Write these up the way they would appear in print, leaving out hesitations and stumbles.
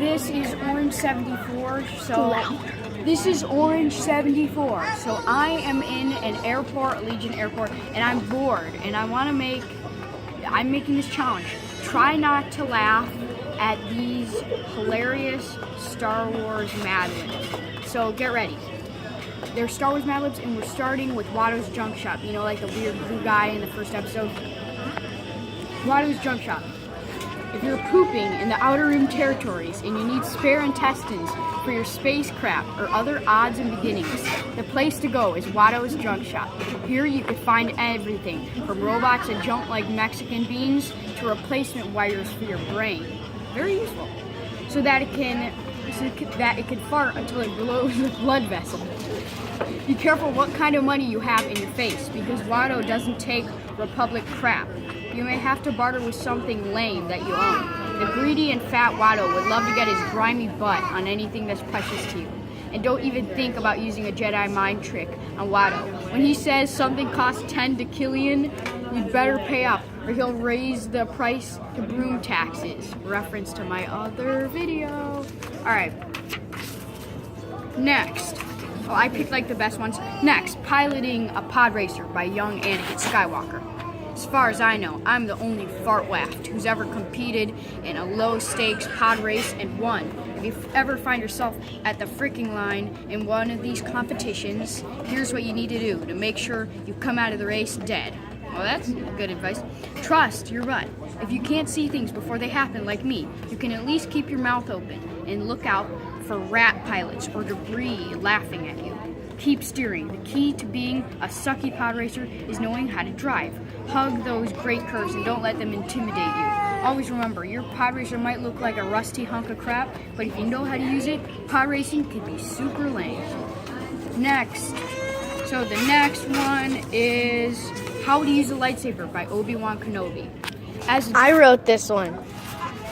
this is Orange 74. So this is Orange 74. So I am in an airport, Allegiant Airport, and I'm bored, and I'm making this challenge. Try not to laugh at these hilarious Star Wars Mad Libs. So get ready. They're Star Wars Mad Libs, and we're starting with Watto's Junk Shop. You know, like the weird blue guy in the first episode. Watto's Junk Shop. If you're pooping in the outer rim territories and you need spare intestines for your spacecraft or other odds and beginnings, the place to go is Watto's Junk Shop. Here you can find everything from robots that jump like Mexican beans to replacement wires for your brain. Very useful. So that it can fart until it blows a blood vessel. Be careful what kind of money you have in your face, because Watto doesn't take Republic crap. You may have to barter with something lame that you own. The greedy and fat Watto would love to get his grimy butt on anything that's precious to you. And don't even think about using a Jedi mind trick on Watto. When he says something costs 10 decillion, you'd better pay up, or he'll raise the price to broom taxes. Reference to my other video. Alright. Next. Oh, I picked like the best ones. Next, piloting a pod racer by young Anakin Skywalker. As far as I know, I'm the only fart waft who's ever competed in a low-stakes pod race and won. If you ever find yourself at the freaking line in one of these competitions, here's what you need to do to make sure you come out of the race dead. Well, that's good advice. Trust your gut. If you can't see things before they happen like me, you can at least keep your mouth open and look out for rat pilots or debris laughing at you. Keep steering. The key to being a sucky pod racer is knowing how to drive. Hug those great curves and don't let them intimidate you. Always remember, your pod racer might look like a rusty hunk of crap, but if you know how to use it, pod racing can be super lame. Next. So the next one is How to Use a Lightsaber by Obi-Wan Kenobi. I wrote this one.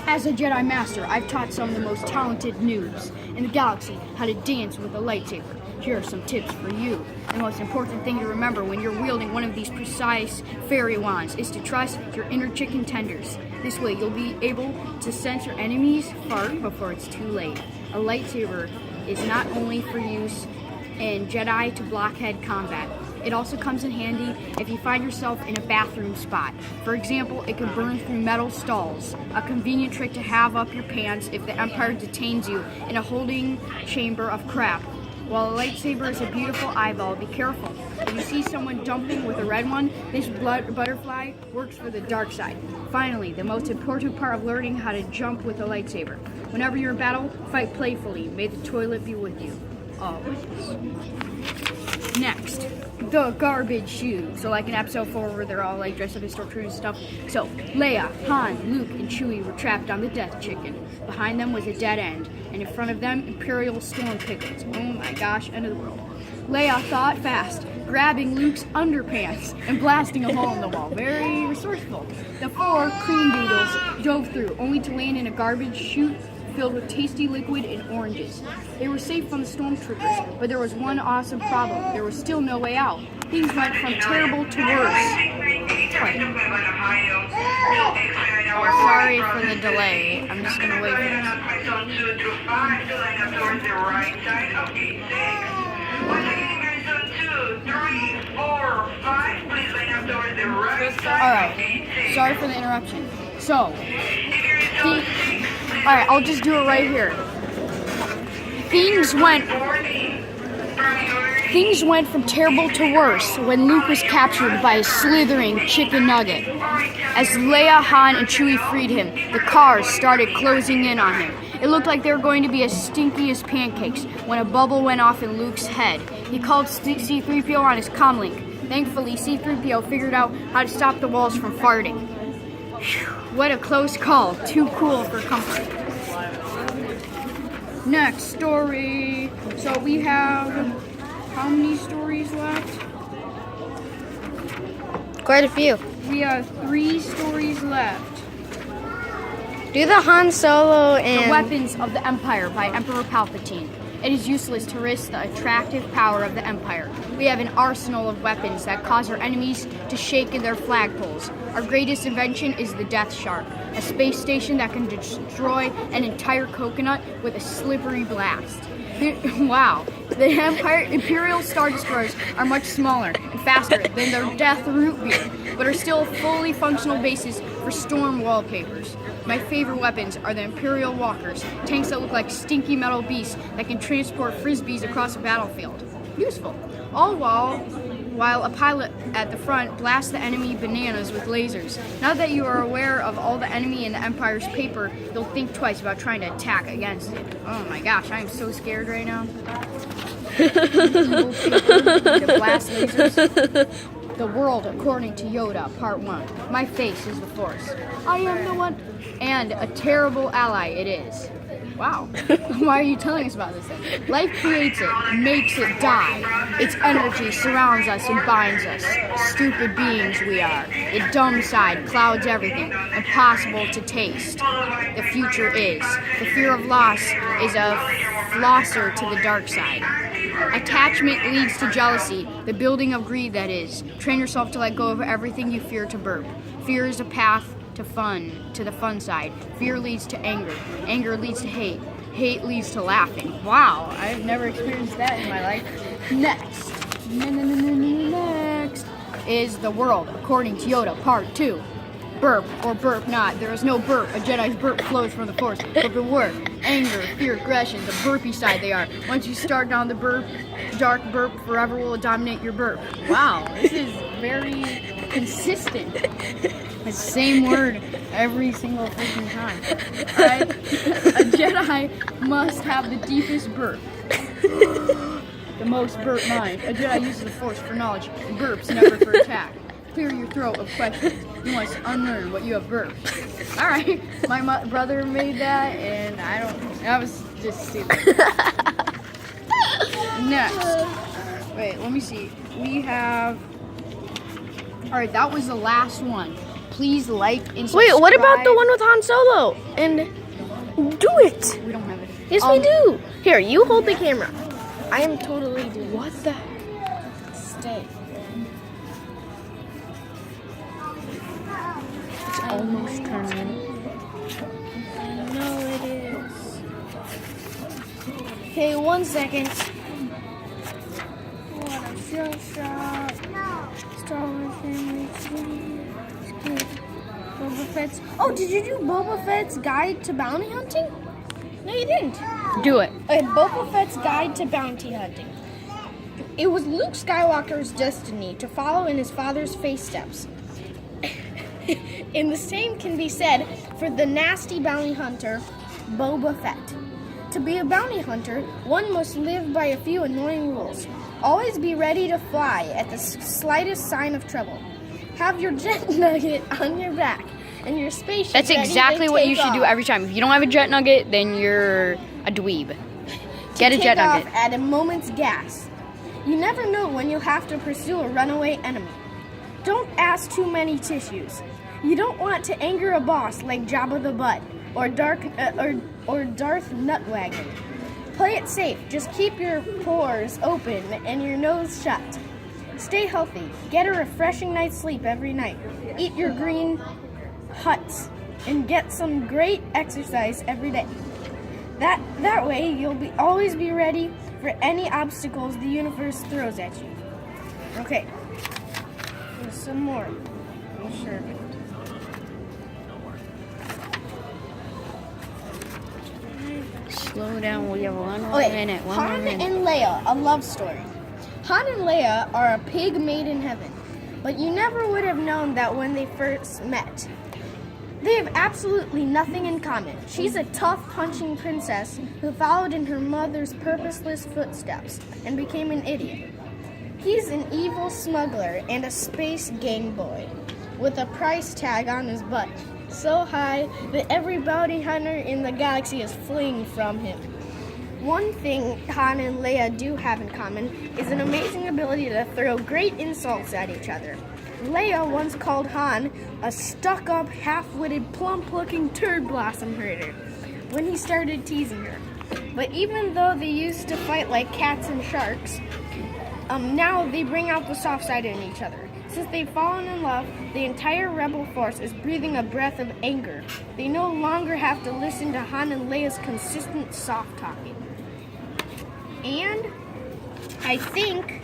As a Jedi Master, I've taught some of the most talented noobs in the galaxy how to dance with a lightsaber. Here are some tips for you. The most important thing to remember when you're wielding one of these precise fairy wands is to trust your inner chicken tenders. This way you'll be able to sense your enemy's fart before it's too late. A lightsaber is not only for use in Jedi to blockhead combat. It also comes in handy if you find yourself in a bathroom spot. For example, it can burn through metal stalls, a convenient trick to have up your pants if the Empire detains you in a holding chamber of crap. While a lightsaber is a beautiful eyeball, be careful. If you see someone dumping with a red one, this butterfly works for the dark side. Finally, the most important part of learning how to jump with a lightsaber. Whenever you're in battle, fight playfully. May the toilet be with you. Always. Next, the garbage shoe. So like in episode 4 where they're all like dressed up as stormtroopers and stuff. So Leia, Han, Luke, and Chewie were trapped on the Death Chicken. Behind them was a dead end, and in front of them, Imperial storm piglets. Oh my gosh, end of the world. Leia thought fast, grabbing Luke's underpants and blasting a hole in the wall. Very resourceful. The 4 cream doodles dove through, only to land in a garbage chute filled with tasty liquid and oranges. They were safe from the stormtroopers, but there was one awesome problem. There was still no way out. Things went from terrible to worse. Sorry for the delay. I'm just going to wait for this. Alright, sorry for the interruption. So, alright, I'll just do it right here. Things went from terrible to worse when Luke was captured by a slithering chicken nugget. As Leia, Han, and Chewie freed him, the cars started closing in on him. It looked like they were going to be as stinky as pancakes when a bubble went off in Luke's head. He called C-3PO on his comlink. Thankfully, C-3PO figured out how to stop the walls from farting. Whew, what a close call. Too cool for comfort. Next story. So we have how many stories left? Quite a few. We have 3 stories left. Do the Han Solo and... The Weapons of the Empire by Emperor Palpatine. It is useless to risk the attractive power of the Empire. We have an arsenal of weapons that cause our enemies to shake in their flagpoles. Our greatest invention is the Death Shark, a space station that can destroy an entire coconut with a slippery blast. Wow, the Imperial Star Destroyers are much smaller and faster than their Death Root Beer, but are still fully functional bases for storm wallpapers. My favorite weapons are the Imperial Walkers, tanks that look like stinky metal beasts that can transport frisbees across a battlefield. Useful. All while a pilot at the front blasts the enemy bananas with lasers. Now that you are aware of all the enemy in the Empire's paper, you'll think twice about trying to attack against it. Oh my gosh, I am so scared right now. The blast lasers. The world according to Yoda, Part 1. My face is the Force. I am the one. And a terrible ally it is. Wow. Why are you telling us about this thing? Life creates it, makes it die. Its energy surrounds us and binds us. Stupid beings we are. The dumb side clouds everything, impossible to taste. The future is. The fear of loss is a flosser to the dark side. Attachment leads to jealousy, the building of greed that is. Train yourself to let go of everything you fear to burp. Fear is a path to the fun side. Fear leads to anger. Anger leads to hate. Hate leads to laughing. Wow, I've never experienced that in my life. Next is the world according to Yoda, Part 2. Burp or burp not. There is no burp. A Jedi's burp flows from the Force. But beware, anger, fear, aggression, the burpy side they are. Once you start down the burp, dark burp forever will dominate your burp. Wow, this is very consistent. The same word every single freaking time. Alright? A Jedi must have the deepest burp. The most burp mind. A Jedi uses the Force for knowledge and burps never for attack. Clear your throat of questions. You must unlearn what you have burped. Alright, my brother made that, and that was just stupid. Next. Wait, let me see. We have... Alright, that was the last one. Please like and subscribe. Wait, what about the one with Han Solo? And do it. We don't have it. Yes, we do. Here, you hold the camera. I am totally doing What the heck? Stay. It's almost turning. I know it is. Okay, 1 second. What a show shot. Star Wars family. Boba Fett's. Oh, did you do Boba Fett's Guide to Bounty Hunting? No, you didn't. Do it. Boba Fett's Guide to Bounty Hunting. It was Luke Skywalker's destiny to follow in his father's footsteps. And the same can be said for the nasty bounty hunter, Boba Fett. To be a bounty hunter, one must live by a few annoying rules. Always be ready to fly at the slightest sign of trouble. Have your jet nugget on your back and your spaceship. That's exactly what you should do every time. If you don't have a jet nugget, then you're a dweeb. Get a jet nugget. Take off at a moment's gas. You never know when you'll have to pursue a runaway enemy. Don't ask too many tissues. You don't want to anger a boss like Jabba the Butt or Darth Nutwagon. Play it safe. Just keep your pores open and your nose shut. Stay healthy. Get a refreshing night's sleep every night. Eat your green huts and get some great exercise every day. That way you'll always be ready for any obstacles the universe throws at you. Okay. There's some more. I'm sure of it. Slow down. We have one more minute. Han and Leia, a love story. Han and Leia are a pig made in heaven, but you never would have known that when they first met. They have absolutely nothing in common. She's a tough, punching princess who followed in her mother's purposeless footsteps and became an idiot. He's an evil smuggler and a space gang boy with a price tag on his butt so high that every bounty hunter in the galaxy is fleeing from him. One thing Han and Leia do have in common is an amazing ability to throw great insults at each other. Leia once called Han a stuck-up, half-witted, plump-looking turd blossom herder when he started teasing her. But even though they used to fight like cats and sharks, now they bring out the soft side in each other. Since they've fallen in love, the entire rebel force is breathing a breath of anger. They no longer have to listen to Han and Leia's consistent soft talking. And I think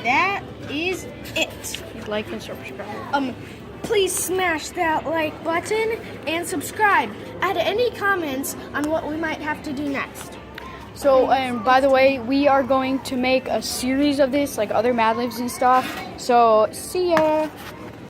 that is it. Like and subscribe. Please smash that like button and subscribe. Add any comments on what we might have to do next. So, and by the way, we are going to make a series of this, like other Mad Libs and stuff. So, see ya.